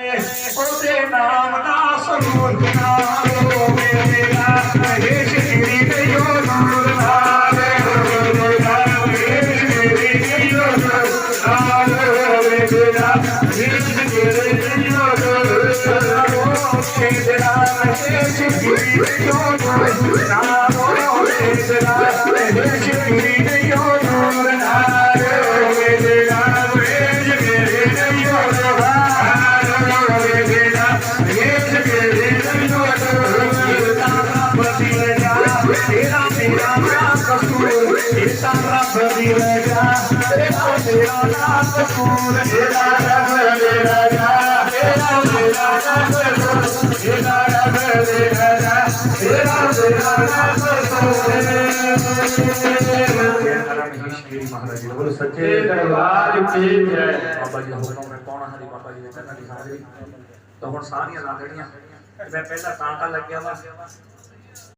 ਉਹਦੇ ਨਾਮ ਦਾ ਸਰੂਪ ਨਾਲੋ ਮੇਰਾ ਮਹੇਸ਼ ਗਿਰੀ ਗਇਓ ਨੂਰ ਨਾਲ ਮੇਰਾ ਮਹੇਸ਼ ਗਿਰੀ ਗਇਓ ਨੂਰ ਨਾਲ ਮੇਰਾ ਮਹੇਸ਼ ਗਿਰੀ ਗਇਓ ਨੂਰ ਨਾਲ ਮੇਰਾ ਮਹੇਸ਼ ਗਿਰੀ ਗਇਓ ਨੂਰ ਨਾਲ ਮੇਰਾ ਮਹੇਸ਼ ਗਿਰੀ ਗਇਓ ਨੂਰ ਨਾਲ ਮੇਰਾ ਮਹੇਸ਼ ਗਿਰੀ ਗਇਓ तेरा मेरा ना कसूर तेरा रब दिल जा तेरा मेरा ना कसूर तेरा रब दिल जा तेरा मेरा ना कसूर तेरा रब दिल जा तेरा मेरा ना कसूर महाराज जी बोलो सच्चे दरबार की जय बाबा जी हुक्म में कौन हरी बाबा जी ने करना दिखा दे तो हुन सारियां ला देणियां मैं पहला तांका लग गया वा